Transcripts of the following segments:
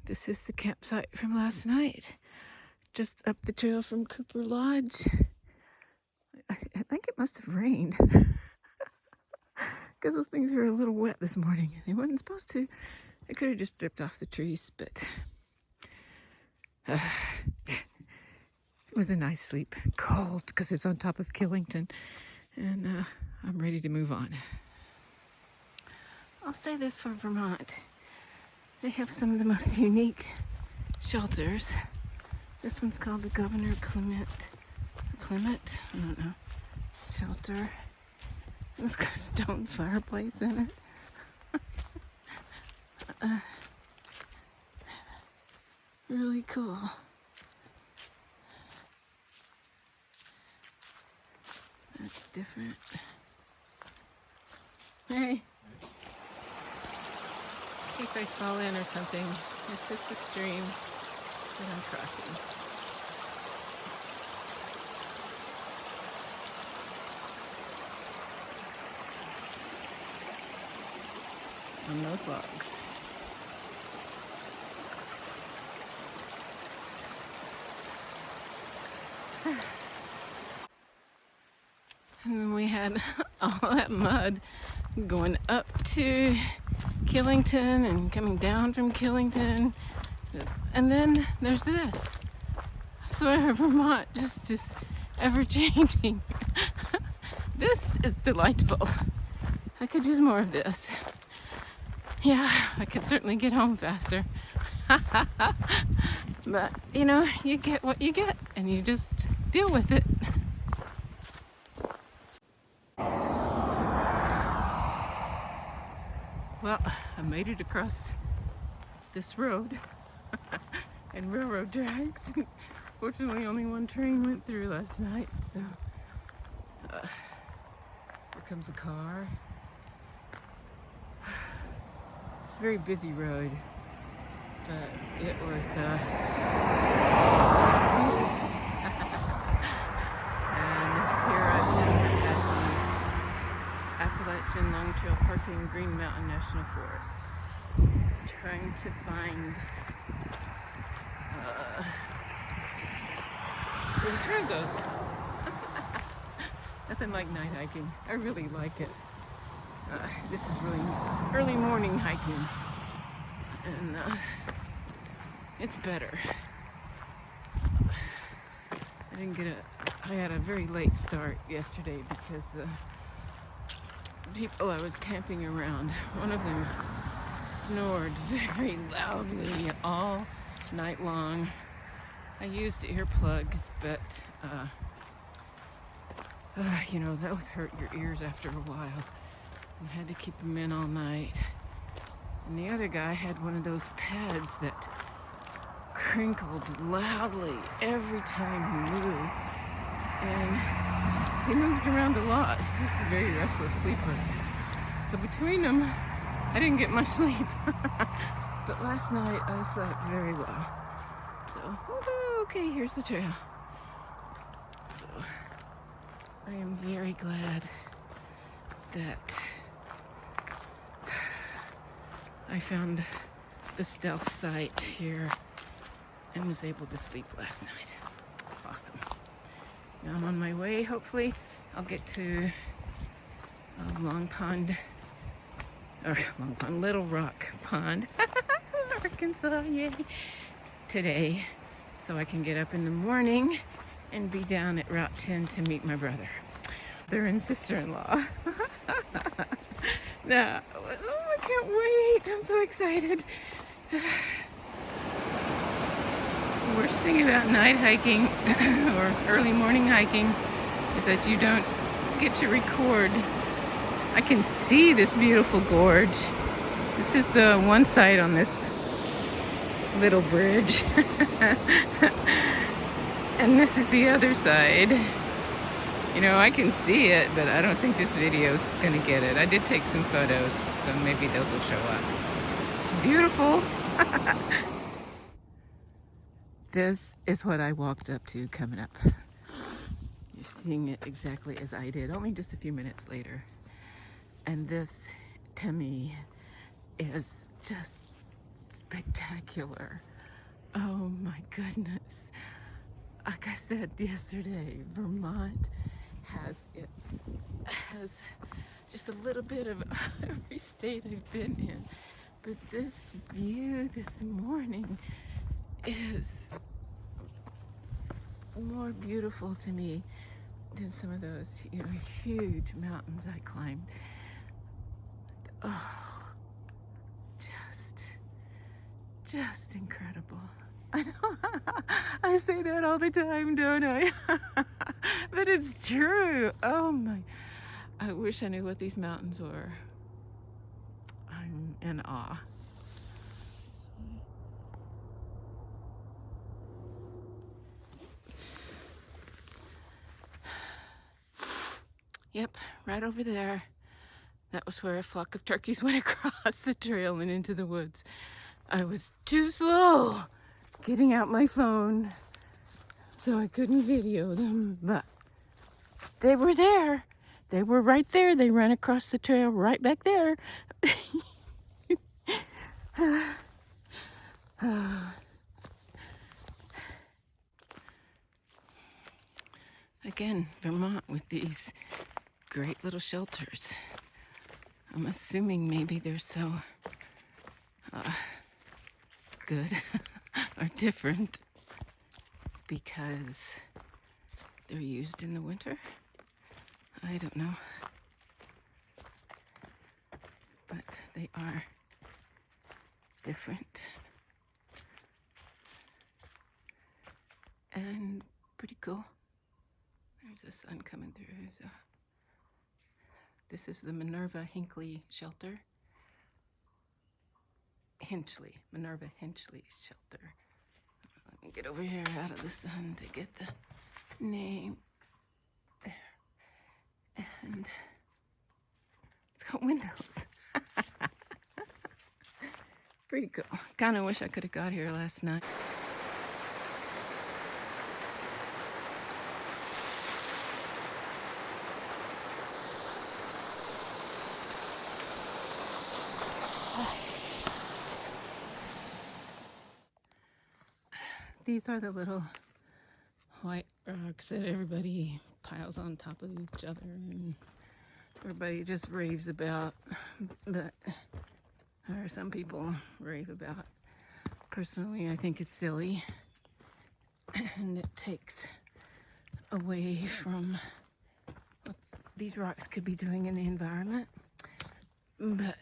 This is the campsite from last night, just up the trail from Cooper Lodge. I think it must have rained because those things were a little wet this morning. They weren't supposed to. I could have just dripped off the trees, but it was a nice sleep. Cold because it's on top of Killington, and I'm ready to move on. I'll say this for Vermont. They have some of the most unique shelters. This one's called the Governor Clement, I don't know, shelter. It's got a stone fireplace in it. Really cool. That's different. Hey. In case I fall in or something, it's just a stream that I'm crossing. On those logs. And then we had all that mud going up to Killington and coming down from Killington. And then there's this. I swear Vermont just is ever changing. This is delightful. I could use more of this. Yeah, I could certainly get home faster. But, you know, you get what you get and you just deal with it. Well, I made it across this road and railroad tracks. Fortunately, only one train went through last night, so here comes a car. It's a very busy road, but it was and here I am at the Appalachian Long Trail Park in Green Mountain National Forest, trying to find where the trail goes. Nothing like night hiking. I really like it. This is really early morning hiking, and it's better. I had a very late start yesterday because the people I was camping around, one of them snored very loudly all night long. I used earplugs, but you know, those hurt your ears after a while. I had to keep them in all night. And the other guy had one of those pads that crinkled loudly every time he moved. And he moved around a lot. He's a very restless sleeper. So between them, I didn't get much sleep. But last night I slept very well. So, okay, here's the trail. So, I am very glad that I found the stealth site here and was able to sleep last night. Awesome. Now I'm on my way. Hopefully I'll get to Little Rock Pond, Arkansas, yay, today, so I can get up in the morning and be down at Route 10 to meet my brother and sister-in-law. Now, I can't wait. I'm so excited. The worst thing about night hiking or early morning hiking is that you don't get to record. I can see this beautiful gorge. This is the one side on this little bridge. And this is the other side. You know, I can see it, but I don't think this video's gonna get it. I did take some photos, so maybe those will show up. It's beautiful. This is what I walked up to coming up. You're seeing it exactly as I did, only just a few minutes later. And this, to me, is just spectacular. Oh my goodness. Like I said yesterday, Vermont has just a little bit of every state I've been in. But this view this morning is more beautiful to me than some of those, huge mountains I climbed. Oh, just incredible. I know. I say that all the time, don't I? But it's true. Oh my. I wish I knew what these mountains were. I'm in awe. Yep, right over there. That was where a flock of turkeys went across the trail and into the woods. I was too slow getting out my phone, so I couldn't video them, but they were there. They were right there. They ran across the trail right back there. Again, Vermont with these great little shelters. I'm assuming maybe they're so good or different because they're used in the winter. I don't know. But they are different and pretty cool. There's the sun coming through. This is the Minerva Hinckley shelter. Minerva Hinckley shelter. Let me get over here out of the sun to get the name. There. And it's got windows. Pretty cool. Kind of wish I could have got here last night. These are the little white rocks that everybody piles on top of each other and everybody just raves about, but or some people rave about. Personally, I think it's silly and it takes away from what these rocks could be doing in the environment. But,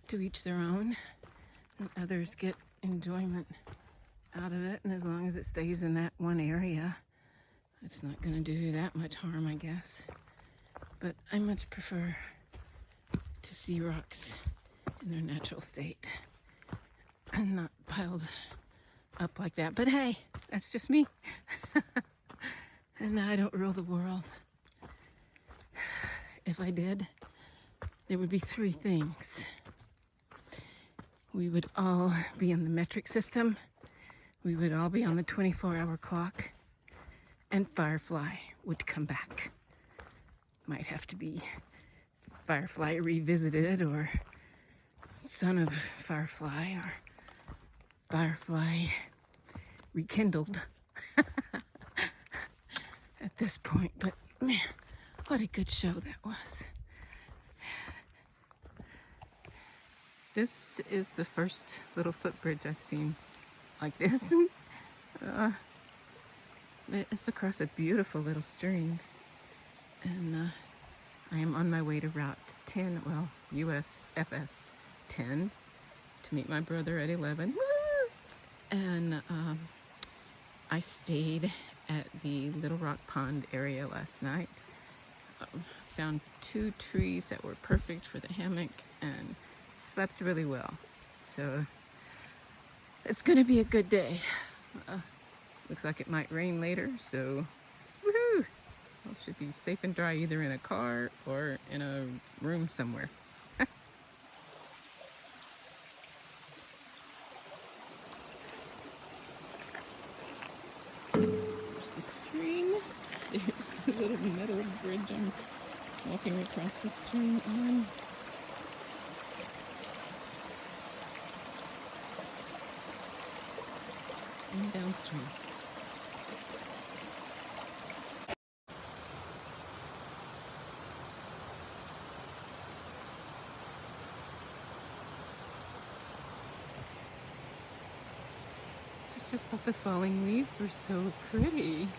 to each their own. And others get enjoyment out of it, and as long as it stays in that one area, it's not going to do that much harm, I guess. But I much prefer to see rocks in their natural state and not piled up like that. But hey, that's just me. And I don't rule the world. If I did, there would be three things. We would all be in the metric system. We would all be on the 24-hour clock. And Firefly would come back. Might have to be Firefly Revisited or Son of Firefly or Firefly Rekindled at this point. But man, what a good show that was. This is the first little footbridge I've seen like this. It's across a beautiful little stream. And I am on my way to Route 10, well, US FS 10, to meet my brother at 11. Woo! And I stayed at the Little Rock Pond area last night. Found 2 trees that were perfect for the hammock and slept really well. So it's gonna be a good day. Looks like it might rain later, so woohoo! Well, it should be safe and dry either in a car or in a room somewhere. There's the stream. There's the little metal bridge I'm walking across the stream on. and downstream. I just thought the falling leaves were so pretty.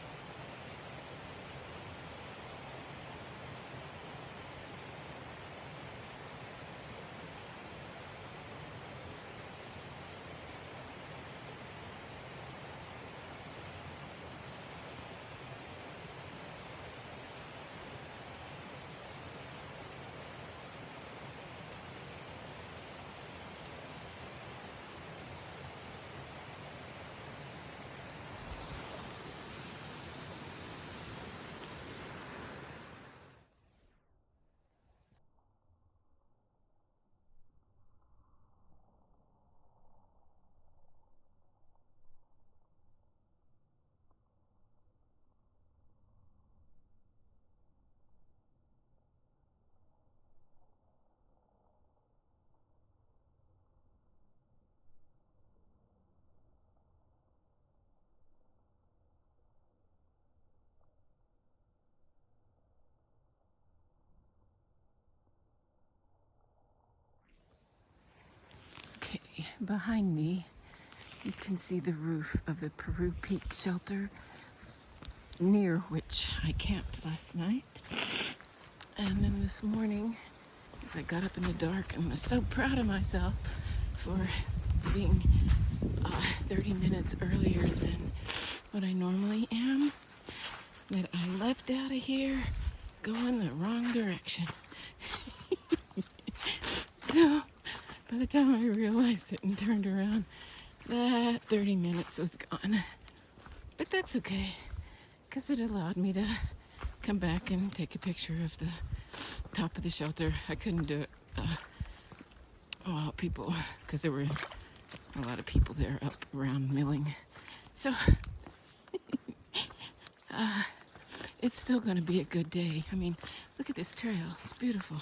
Okay, behind me, you can see the roof of the Peru Peak shelter, near which I camped last night. And then this morning, as I got up in the dark and was so proud of myself for being 30 minutes earlier than what I normally am, that I left out of here going the wrong direction. So by the time I realized it and turned around, that 30 minutes was gone. But that's okay, because it allowed me to come back and take a picture of the top of the shelter. I couldn't do it while people, because there were a lot of people there up around milling. So it's still going to be a good day. I mean, look at this trail. It's beautiful.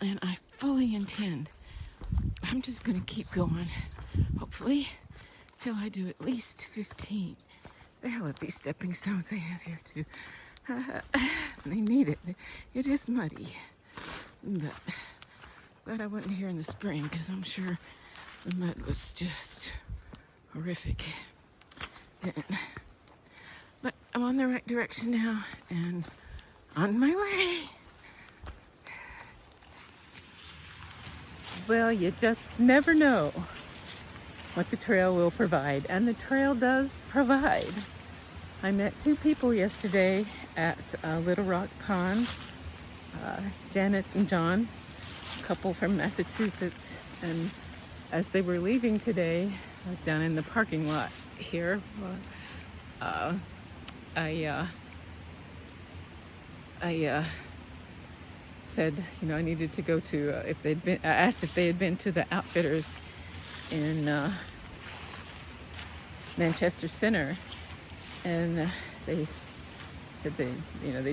And I fully intend, I'm just going to keep going, hopefully, till I do at least 15. The hell with these stepping stones they have here, too. They need it. It is muddy. But glad I wasn't here in the spring, because I'm sure the mud was just horrific then. But I'm on the right direction now, and on my way. Well, you just never know what the trail will provide, and the trail does provide. I met two people yesterday at Little Rock Pond, Janet and John, a couple from Massachusetts, and as they were leaving today, down in the parking lot here, I said, I needed to go to, I asked if they had been to the Outfitters in Manchester Center, and they said they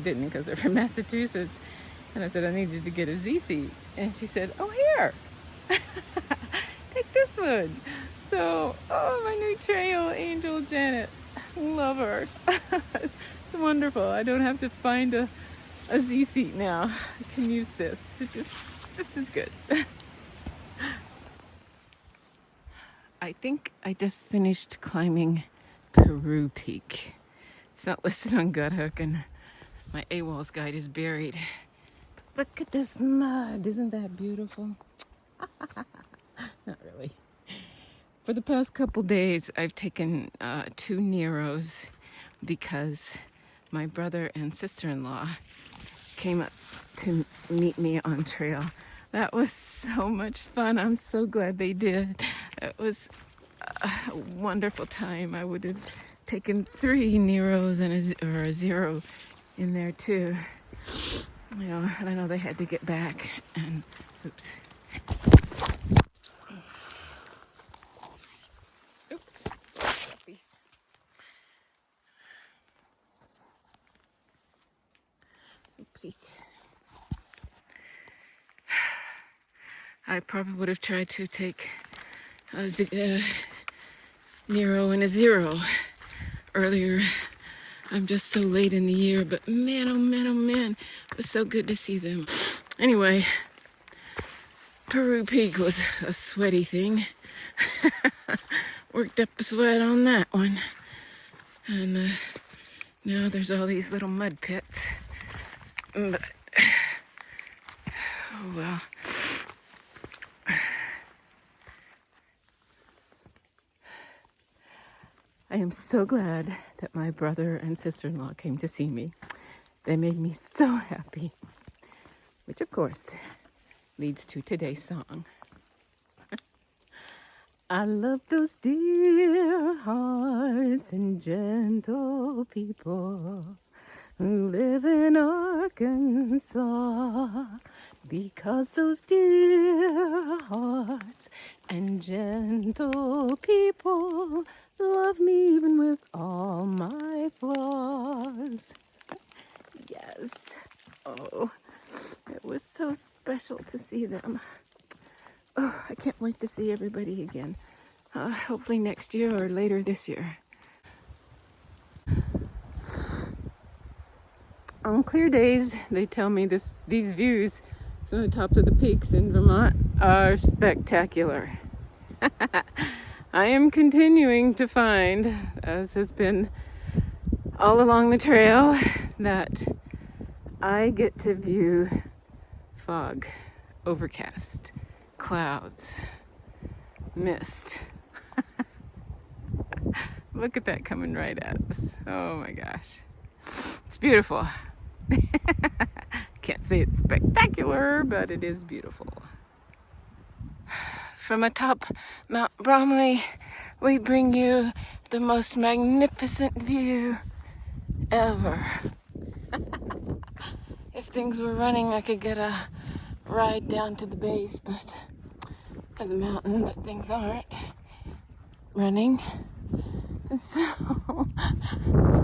didn't, because they're from Massachusetts. And I said I needed to get a Z seat, and she said, "Oh, here, take this one." So, my new trail angel, Janet, love her. It's wonderful. I don't have to find a Z seat now. I can use this. It's just as good. I think I just finished climbing Peru Peak. It's not listed on Guthook, and my AWOL's guide is buried. But look at this mud. Isn't that beautiful? Not really. For the past couple days, I've taken 2 Neros because my brother and sister-in-law came up to meet me on trail. That was so much fun. I'm so glad they did. It was a wonderful time. I would have taken 3 Neros and a 0 in there too. And I know they had to get back, and oops. Puppies. Oopsies. I probably would have tried to take Nero and a 0 earlier. I'm just so late in the year, but man, oh man, oh man, it was so good to see them. Anyway, Peru Peak was a sweaty thing. Worked up a sweat on that one. And now there's all these little mud pits. But, oh well. I am so glad that my brother and sister-in-law came to see me. They made me so happy. Which, of course, leads to today's song. I love those dear hearts and gentle people who live in Arkansas, because those dear hearts and gentle people love me even with all my flaws. Yes. Oh, it was so special to see them. Oh, I can't wait to see everybody again. Hopefully next year or later this year. On clear days, they tell me these views from the tops of the peaks in Vermont are spectacular. I am continuing to find, as has been all along the trail, that I get to view fog, overcast, clouds, mist. Look at that coming right at us. Oh my gosh. It's beautiful. Can't say it's spectacular, but it is beautiful. From atop Mt Bromley, we bring you the most magnificent view ever. If things were running, I could get a ride down to the base of the mountain, but things aren't running. And so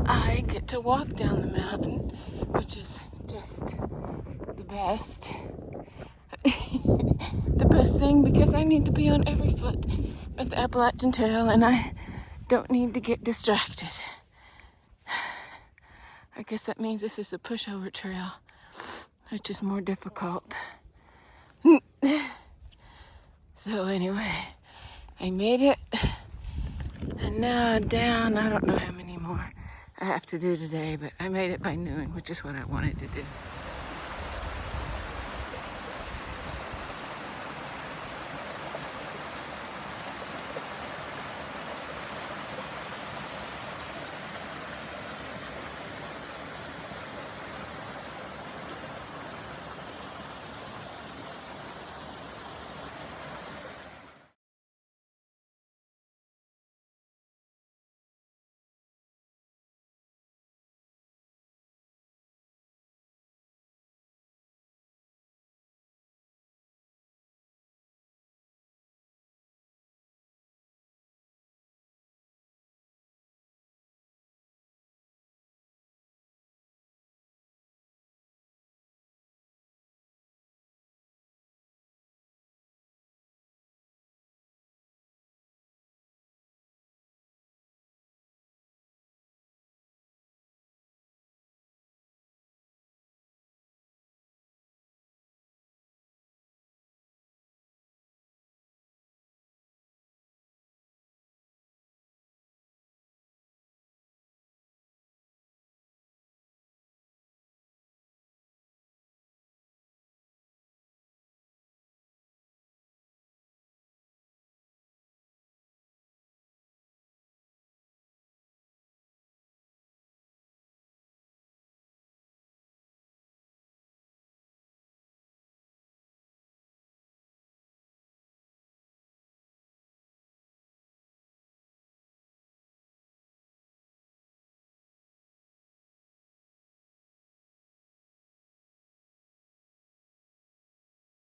I get to walk down the mountain, which is just the best. The best thing, because I need to be on every foot of the Appalachian Trail and I don't need to get distracted. I guess that means this is a pushover trail, which is more difficult. So anyway, I made it. And now down, I don't know how many more I have to do today, but I made it by noon, which is what I wanted to do.